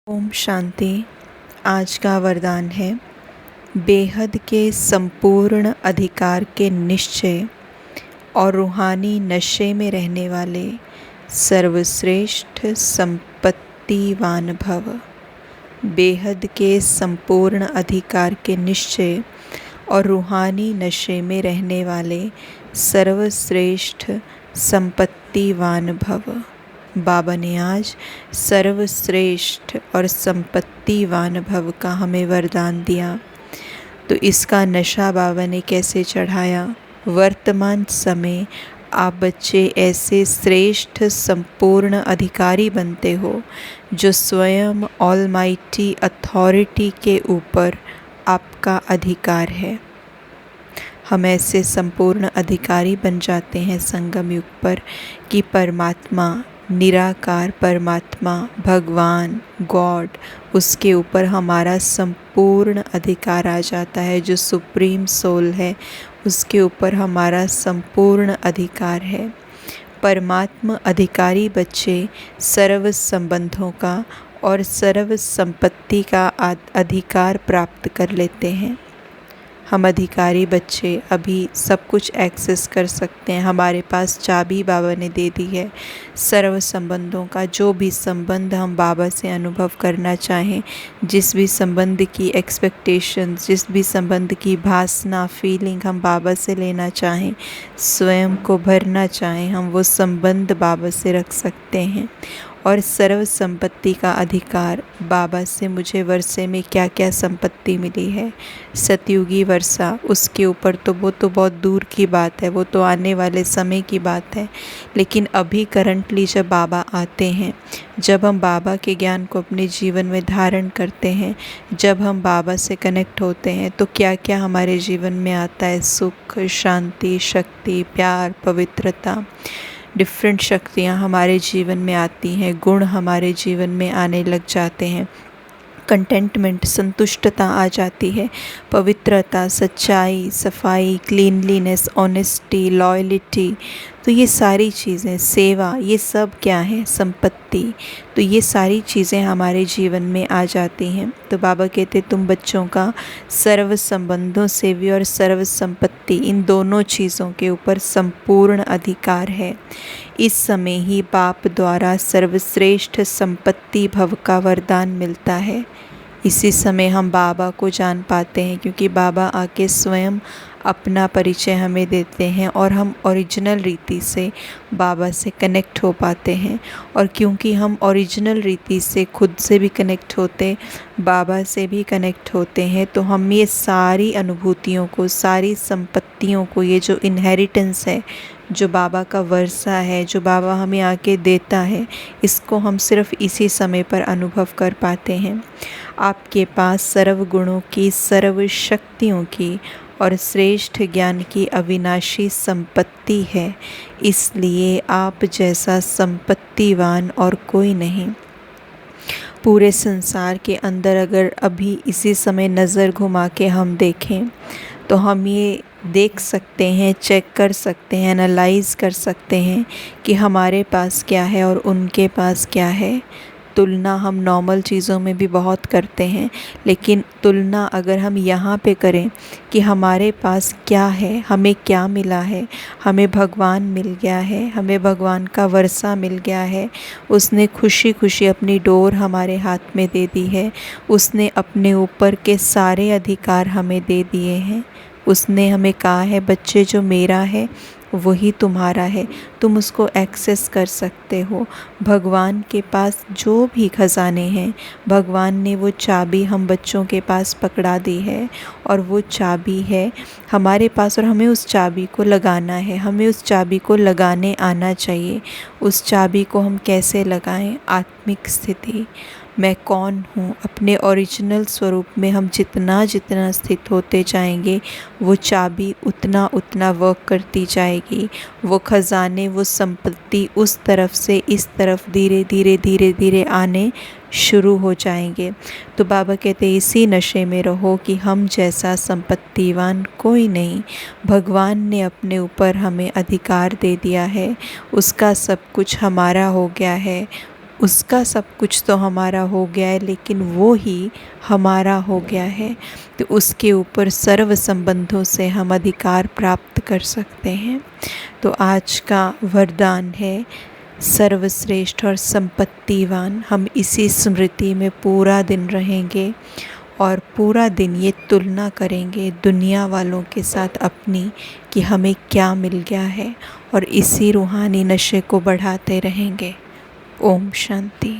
ओम शांति। आज का वरदान है बेहद के संपूर्ण अधिकार के निश्चय और रूहानी नशे में रहने वाले सर्वश्रेष्ठ संपत्तिवान भव। बेहद के संपूर्ण अधिकार के निश्चय और रूहानी नशे में रहने वाले सर्वश्रेष्ठ संपत्तिवान भव। बाबा ने आज सर्वश्रेष्ठ और संपत्तिवान भव का हमें वरदान दिया। तो इसका नशा बाबा ने कैसे चढ़ाया? वर्तमान समय आप बच्चे ऐसे श्रेष्ठ संपूर्ण अधिकारी बनते हो जो स्वयं ऑलमाइटी अथॉरिटी के ऊपर आपका अधिकार है। हम ऐसे संपूर्ण अधिकारी बन जाते हैं संगम युग पर कि परमात्मा, निराकार परमात्मा, भगवान, गॉड, उसके ऊपर हमारा संपूर्ण अधिकार आ जाता है। जो सुप्रीम सोल है उसके ऊपर हमारा संपूर्ण अधिकार है। परमात्मा अधिकारी बच्चे सर्व संबंधों का और सर्व संपत्ति का अधिकार प्राप्त कर लेते हैं। हम अधिकारी बच्चे अभी सब कुछ एक्सेस कर सकते हैं। हमारे पास चाबी बाबा ने दे दी है सर्व संबंधों का। जो भी संबंध हम बाबा से अनुभव करना चाहें, जिस भी संबंध की एक्सपेक्टेशंस, जिस भी संबंध की भासना, फीलिंग हम बाबा से लेना चाहें, स्वयं को भरना चाहें, हम वो संबंध बाबा से रख सकते हैं। और सर्व संपत्ति का अधिकार बाबा से मुझे वर्षे में क्या क्या संपत्ति मिली है, सतयुगी वर्षा, उसके ऊपर तो वो तो बहुत दूर की बात है, वो तो आने वाले समय की बात है। लेकिन अभी करंटली जब बाबा आते हैं, जब हम बाबा के ज्ञान को अपने जीवन में धारण करते हैं, जब हम बाबा से कनेक्ट होते हैं, तो क्या क्या हमारे जीवन में आता है? सुख, शांति, शक्ति, प्यार, पवित्रता, डिफरेंट शक्तियाँ हमारे जीवन में आती हैं, गुण हमारे जीवन में आने लग जाते हैं, कंटेंटमेंट, संतुष्टता आ जाती है, पवित्रता, सच्चाई, सफाई, क्लीनलीनेस, ऑनेस्टी, लॉयल्टी। तो ये सारी चीज़ें, सेवा, ये सब क्या है? संपत्ति। तो ये सारी चीज़ें हमारे जीवन में आ जाती हैं। तो बाबा कहते तुम बच्चों का सर्व संबंधों से भी और सर्व संपत्ति, इन दोनों चीज़ों के ऊपर संपूर्ण अधिकार है। इस समय ही बाप द्वारा सर्वश्रेष्ठ संपत्ति भव का वरदान मिलता है। इसी समय हम बाबा को जान पाते हैं, क्योंकि बाबा आके स्वयं अपना परिचय हमें देते हैं और हम ओरिजिनल रीति से बाबा से कनेक्ट हो पाते हैं। और क्योंकि हम ओरिजिनल रीति से खुद से भी कनेक्ट होते, बाबा से भी कनेक्ट होते हैं, तो हम ये सारी अनुभूतियों को, सारी संपत्तियों को, ये जो इनहेरिटेंस है, जो बाबा का वर्षा है, जो बाबा हमें आके देता है, इसको हम सिर्फ इसी समय पर अनुभव कर पाते हैं। आपके पास सर्व गुणों की, सर्व शक्तियों की और श्रेष्ठ ज्ञान की अविनाशी संपत्ति है, इसलिए आप जैसा संपत्तिवान और कोई नहीं। पूरे संसार के अंदर अगर अभी इसी समय नज़र घुमा के हम देखें, तो हम ये देख सकते हैं, चेक कर सकते हैं, एनालाइज़ कर सकते हैं कि हमारे पास क्या है और उनके पास क्या है। तुलना हम नॉर्मल चीज़ों में भी बहुत करते हैं, लेकिन तुलना अगर हम यहाँ पे करें कि हमारे पास क्या है, हमें क्या मिला है, हमें भगवान मिल गया है, हमें भगवान का वर्षा मिल गया है, उसने खुशी खुशी अपनी डोर हमारे हाथ में दे दी है, उसने अपने ऊपर के सारे अधिकार हमें दे दिए हैं। उसने हमें कहा है बच्चे जो मेरा है वही तुम्हारा है, तुम उसको एक्सेस कर सकते हो। भगवान के पास जो भी खजाने हैं, भगवान ने वो चाबी हम बच्चों के पास पकड़ा दी है, और वो चाबी है हमारे पास, और हमें उस चाबी को लगाना है, हमें उस चाबी को लगाने आना चाहिए। उस चाबी को हम कैसे लगाएं? आत्मिक स्थिति, मैं कौन हूँ, अपने ओरिजिनल स्वरूप में हम जितना जितना स्थित होते जाएंगे, वो चाबी उतना उतना वर्क करती जाएगी। वो खजाने, वो संपत्ति उस तरफ से इस तरफ धीरे धीरे धीरे धीरे आने शुरू हो जाएंगे। तो बाबा कहते इसी नशे में रहो कि हम जैसा संपत्तिवान कोई नहीं। भगवान ने अपने ऊपर हमें अधिकार दे दिया है, उसका सब कुछ हमारा हो गया है। उसका सब कुछ तो हमारा हो गया है, लेकिन वो ही हमारा हो गया है, तो उसके ऊपर सर्व संबंधों से हम अधिकार प्राप्त कर सकते हैं। तो आज का वरदान है सर्वश्रेष्ठ और संपत्तिवान। हम इसी स्मृति में पूरा दिन रहेंगे और पूरा दिन ये तुलना करेंगे दुनिया वालों के साथ अपनी कि हमें क्या मिल गया है, और इसी रूहानी नशे को बढ़ाते रहेंगे। ओम शांति।